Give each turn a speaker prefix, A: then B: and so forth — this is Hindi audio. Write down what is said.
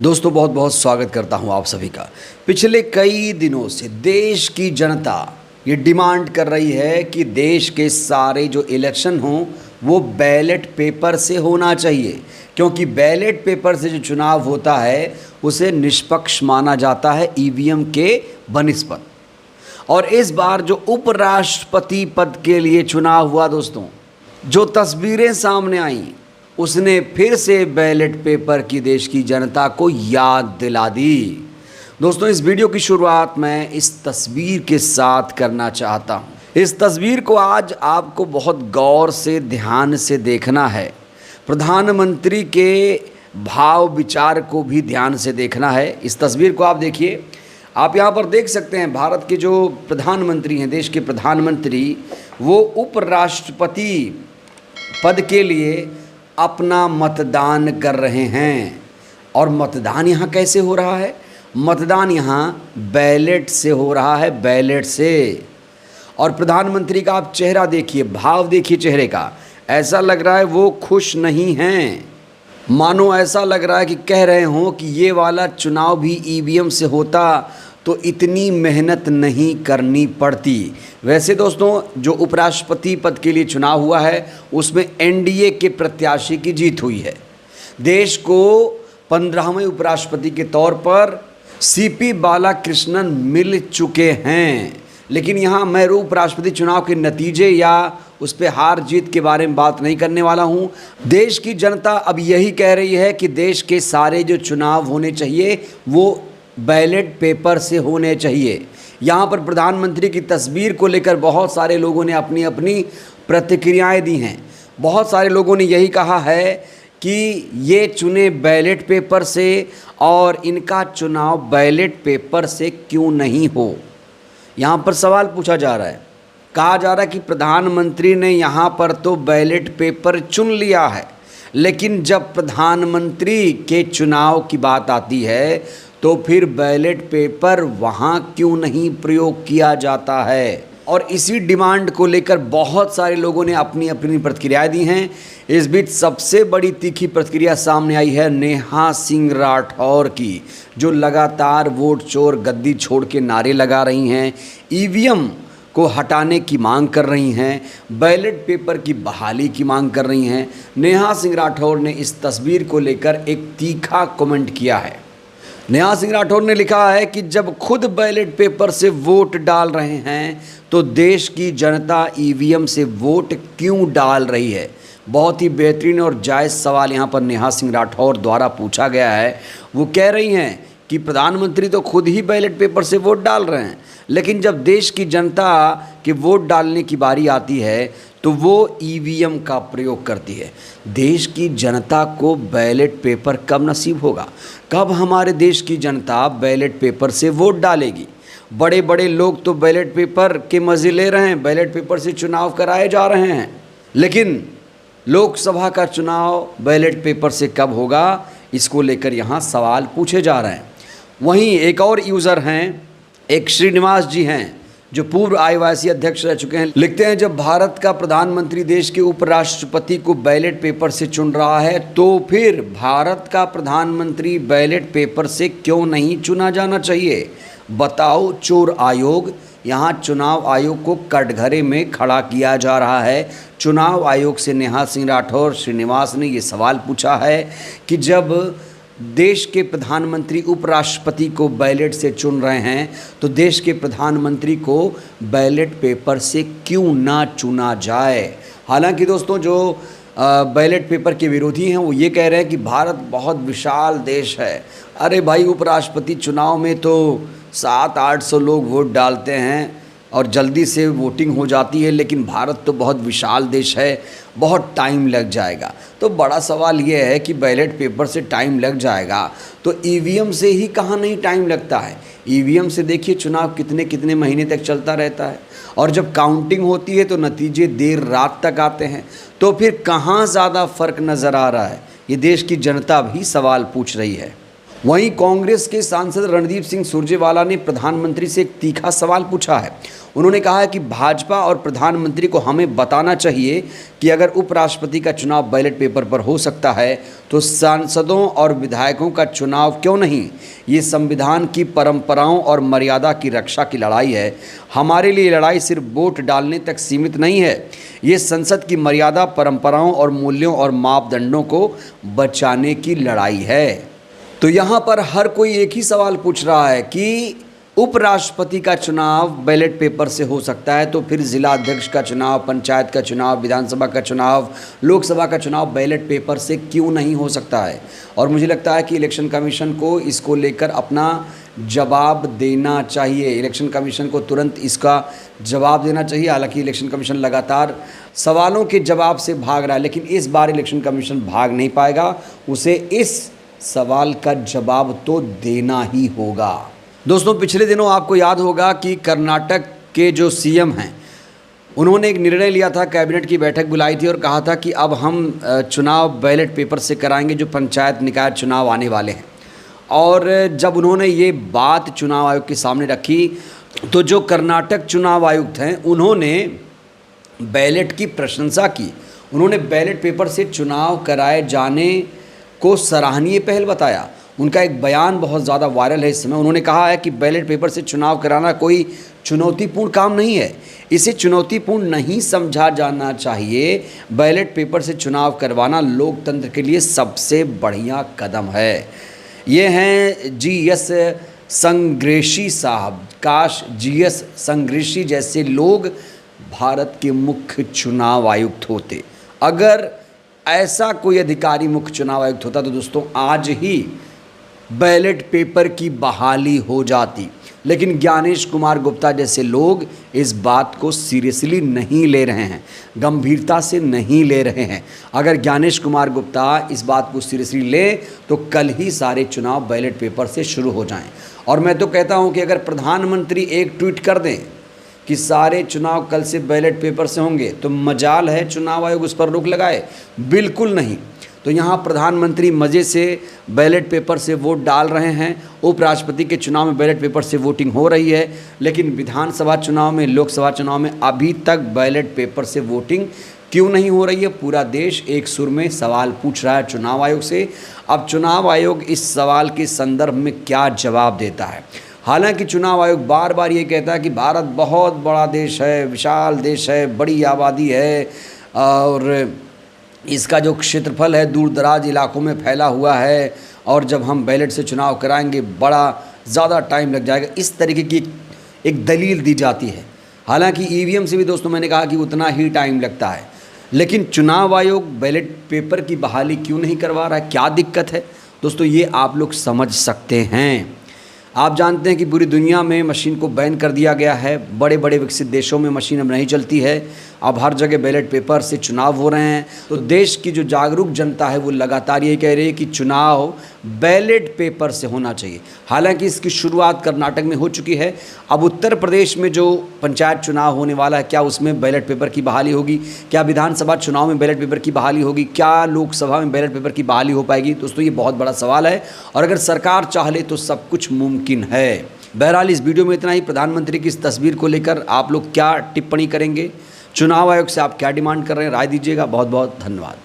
A: दोस्तों बहुत बहुत स्वागत करता हूं आप सभी का। पिछले कई दिनों से देश की जनता ये डिमांड कर रही है कि देश के सारे जो इलेक्शन हों वो बैलेट पेपर से होना चाहिए, क्योंकि बैलेट पेपर से जो चुनाव होता है उसे निष्पक्ष माना जाता है ईवीएम के बनिस्पत। और इस बार जो उपराष्ट्रपति पद के लिए चुनाव हुआ दोस्तों, जो तस्वीरें सामने आईं उसने फिर से बैलेट पेपर की देश की जनता को याद दिला दी। दोस्तों इस वीडियो की शुरुआत मैं इस तस्वीर के साथ करना चाहता हूं। इस तस्वीर को आज आपको बहुत गौर से ध्यान से देखना है। प्रधानमंत्री के भाव विचार को भी ध्यान से देखना है। इस तस्वीर को आप देखिए, आप यहाँ पर देख सकते हैं भारत के जो प्रधानमंत्री हैं, देश के प्रधानमंत्री, वो उपराष्ट्रपति पद के लिए अपना मतदान कर रहे हैं। और मतदान यहाँ कैसे हो रहा है? मतदान यहाँ बैलेट से हो रहा है, बैलेट से। और प्रधानमंत्री का आप चेहरा देखिए, भाव देखिए चेहरे का, ऐसा लग रहा है वो खुश नहीं हैं। मानो ऐसा लग रहा है कि कह रहे हों कि ये वाला चुनाव भी ईवीएम से होता तो इतनी मेहनत नहीं करनी पड़ती। वैसे दोस्तों जो उपराष्ट्रपति पद के लिए चुनाव हुआ है उसमें एनडीए के प्रत्याशी की जीत हुई है। देश को 15वें उपराष्ट्रपति के तौर पर सीपी बालाकृष्णन मिल चुके हैं। लेकिन यहाँ मैं उपराष्ट्रपति चुनाव के नतीजे या उस पर हार जीत के बारे में बात नहीं करने वाला हूँ। देश की जनता अब यही कह रही है कि देश के सारे जो चुनाव होने चाहिए वो बैलेट पेपर से होने चाहिए। यहाँ पर प्रधानमंत्री की तस्वीर को लेकर बहुत सारे लोगों ने अपनी अपनी प्रतिक्रियाएं दी हैं। बहुत सारे लोगों ने यही कहा है कि ये चुने बैलेट पेपर से और इनका चुनाव बैलेट पेपर से क्यों नहीं हो। यहाँ पर सवाल पूछा जा रहा है, कहा जा रहा है कि प्रधानमंत्री ने यहाँ पर तो बैलेट पेपर चुन लिया है, लेकिन जब प्रधानमंत्री के चुनाव की बात आती है तो फिर बैलेट पेपर वहाँ क्यों नहीं प्रयोग किया जाता है। और इसी डिमांड को लेकर बहुत सारे लोगों ने अपनी अपनी प्रतिक्रियाएं दी हैं। इस बीच सबसे बड़ी तीखी प्रतिक्रिया सामने आई है नेहा सिंह राठौर की, जो लगातार वोट चोर गद्दी छोड़ के नारे लगा रही हैं, ईवीएम को हटाने की मांग कर रही हैं, बैलेट पेपर की बहाली की मांग कर रही हैं। नेहा सिंह राठौर ने इस तस्वीर को लेकर एक तीखा कमेंट किया है। नेहा सिंह राठौर ने लिखा है कि जब खुद बैलेट पेपर से वोट डाल रहे हैं तो देश की जनता ईवीएम से वोट क्यों डाल रही है। बहुत ही बेहतरीन और जायज़ सवाल यहाँ पर नेहा सिंह राठौर द्वारा पूछा गया है। वो कह रही हैं कि प्रधानमंत्री तो खुद ही बैलेट पेपर से वोट डाल रहे हैं, लेकिन जब देश की जनता के वोट डालने की बारी आती है तो वो ईवीएम का प्रयोग करती है। देश की जनता को बैलेट पेपर कब नसीब होगा? कब हमारे देश की जनता बैलेट पेपर से वोट डालेगी? बड़े बड़े लोग तो बैलेट पेपर के मज़े ले रहे हैं, बैलेट पेपर से चुनाव कराए जा रहे हैं, लेकिन लोकसभा का चुनाव बैलेट पेपर से कब होगा, इसको लेकर यहाँ सवाल पूछे जा रहे हैं। वहीं एक और यूज़र हैं, एक श्रीनिवास जी हैं, जो पूर्व आईओआईसी अध्यक्ष रह चुके हैं। लिखते हैं, जब भारत का प्रधानमंत्री देश के उपराष्ट्रपति को बैलेट पेपर से चुन रहा है तो फिर भारत का प्रधानमंत्री बैलेट पेपर से क्यों नहीं चुना जाना चाहिए? बताओ चोर आयोग। यहाँ चुनाव आयोग को कटघरे में खड़ा किया जा रहा है। चुनाव आयोग से नेहा सिंह राठौर श्रीनिवास ने ये सवाल पूछा है कि जब देश के प्रधानमंत्री उपराष्ट्रपति को बैलेट से चुन रहे हैं तो देश के प्रधानमंत्री को बैलेट पेपर से क्यों ना चुना जाए। हालांकि दोस्तों जो बैलेट पेपर के विरोधी हैं वो ये कह रहे हैं कि भारत बहुत विशाल देश है। अरे भाई, उपराष्ट्रपति चुनाव में तो 700-800 लोग वोट डालते हैं और जल्दी से वोटिंग हो जाती है, लेकिन भारत तो बहुत विशाल देश है, बहुत टाइम लग जाएगा। तो बड़ा सवाल ये है कि बैलेट पेपर से टाइम लग जाएगा तो ईवीएम से ही कहाँ नहीं टाइम लगता है। ईवीएम से देखिए चुनाव कितने कितने महीने तक चलता रहता है, और जब काउंटिंग होती है तो नतीजे देर रात तक आते हैं। तो फिर कहाँ ज़्यादा फ़र्क नज़र आ रहा है, ये देश की जनता भी सवाल पूछ रही है। वहीं कांग्रेस के सांसद रणदीप सिंह सुरजेवाला ने प्रधानमंत्री से एक तीखा सवाल पूछा है। उन्होंने कहा है कि भाजपा और प्रधानमंत्री को हमें बताना चाहिए कि अगर उपराष्ट्रपति का चुनाव बैलेट पेपर पर हो सकता है तो सांसदों और विधायकों का चुनाव क्यों नहीं। ये संविधान की परंपराओं और मर्यादा की रक्षा की लड़ाई है। हमारे लिए लड़ाई सिर्फ वोट डालने तक सीमित नहीं है, ये संसद की मर्यादा, परंपराओं और मूल्यों और मापदंडों को बचाने की लड़ाई है। तो यहाँ पर हर कोई एक ही सवाल पूछ रहा है कि उपराष्ट्रपति का चुनाव बैलेट पेपर से हो सकता है तो फिर जिला अध्यक्ष का चुनाव, पंचायत का चुनाव, विधानसभा का चुनाव, लोकसभा का चुनाव बैलेट पेपर से क्यों नहीं हो सकता है। और मुझे लगता है कि इलेक्शन कमीशन को इसको लेकर अपना जवाब देना चाहिए। इलेक्शन कमीशन को तुरंत इसका जवाब देना चाहिए। हालांकि इलेक्शन कमीशन लगातार सवालों के जवाब से भाग रहा है, लेकिन इस बार इलेक्शन कमीशन भाग नहीं पाएगा। उसे इस सवाल का जवाब तो देना ही होगा। दोस्तों, पिछले दिनों आपको याद होगा कि कर्नाटक के जो सीएम हैं उन्होंने एक निर्णय लिया था, कैबिनेट की बैठक बुलाई थी और कहा था कि अब हम चुनाव बैलेट पेपर से कराएंगे जो पंचायत निकाय चुनाव आने वाले हैं। और जब उन्होंने ये बात चुनाव आयोग के सामने रखी तो जो कर्नाटक चुनाव आयुक्त हैं उन्होंने बैलेट की प्रशंसा की। उन्होंने बैलेट पेपर से चुनाव कराए जाने को सराहनीय पहल बताया। उनका एक बयान बहुत ज़्यादा वायरल है इस समय। उन्होंने कहा है कि बैलेट पेपर से चुनाव कराना कोई चुनौतीपूर्ण काम नहीं है, इसे चुनौतीपूर्ण नहीं समझा जाना चाहिए। बैलेट पेपर से चुनाव करवाना लोकतंत्र के लिए सबसे बढ़िया कदम है। ये हैं GS संग्रेशी साहब। काश GS संग्रेशी जैसे लोग भारत के मुख्य चुनाव आयुक्त होते। अगर ऐसा कोई अधिकारी मुख्य चुनाव आयुक्त होता तो दोस्तों आज ही बैलेट पेपर की बहाली हो जाती। लेकिन ज्ञानेश कुमार गुप्ता जैसे लोग इस बात को सीरियसली नहीं ले रहे हैं, गंभीरता से नहीं ले रहे हैं। अगर ज्ञानेश कुमार गुप्ता इस बात को सीरियसली ले तो कल ही सारे चुनाव बैलेट पेपर से शुरू हो जाएं। और मैं तो कहता हूं कि अगर प्रधानमंत्री एक ट्वीट कर दें कि सारे चुनाव कल से बैलेट पेपर से होंगे तो मजाल है चुनाव आयोग उस पर रोक लगाए। बिल्कुल नहीं। तो यहाँ प्रधानमंत्री मज़े से बैलेट पेपर से वोट डाल रहे हैं। उपराष्ट्रपति के चुनाव में बैलेट पेपर से वोटिंग हो रही है, लेकिन विधानसभा चुनाव में, लोकसभा चुनाव में अभी तक बैलेट पेपर से वोटिंग क्यों नहीं हो रही है। पूरा देश एक सुर में सवाल पूछ रहा है चुनाव आयोग से। अब चुनाव आयोग इस सवाल के संदर्भ में क्या जवाब देता है। हालांकि चुनाव आयोग बार बार ये कहता है कि भारत बहुत बड़ा देश है, विशाल देश है, बड़ी आबादी है और इसका जो क्षेत्रफल है दूर दराज इलाकों में फैला हुआ है और जब हम बैलेट से चुनाव कराएंगे बड़ा ज़्यादा टाइम लग जाएगा। इस तरीके की एक दलील दी जाती है। हालांकि ईवीएम से भी दोस्तों मैंने कहा कि उतना ही टाइम लगता है, लेकिन चुनाव आयोग बैलेट पेपर की बहाली क्यों नहीं करवा रहा है, क्या दिक्कत है दोस्तों, ये आप लोग समझ सकते हैं। आप जानते हैं कि पूरी दुनिया में मशीन को बैन कर दिया गया है। बड़े बड़े विकसित देशों में मशीन अब नहीं चलती है। अब हर जगह बैलेट पेपर से चुनाव हो रहे हैं। तो देश की जो जागरूक जनता है वो लगातार ये कह रही है कि चुनाव बैलेट पेपर से होना चाहिए। हालांकि इसकी शुरुआत कर्नाटक में हो चुकी है। अब उत्तर प्रदेश में जो पंचायत चुनाव होने वाला है, क्या उसमें बैलेट पेपर की बहाली होगी? क्या विधानसभा चुनाव में बैलेट पेपर की बहाली होगी? क्या लोकसभा में बैलेट पेपर की बहाली हो पाएगी? दोस्तों ये बहुत बड़ा सवाल है और अगर सरकार चाह ले तो सब कुछ मुमकिन है। बहरहाल इस वीडियो में इतना ही। प्रधानमंत्री की इस तस्वीर को लेकर आप लोग क्या टिप्पणी करेंगे? चुनाव आयोग से आप क्या डिमांड कर रहे हैं? राय दीजिएगा। बहुत बहुत धन्यवाद।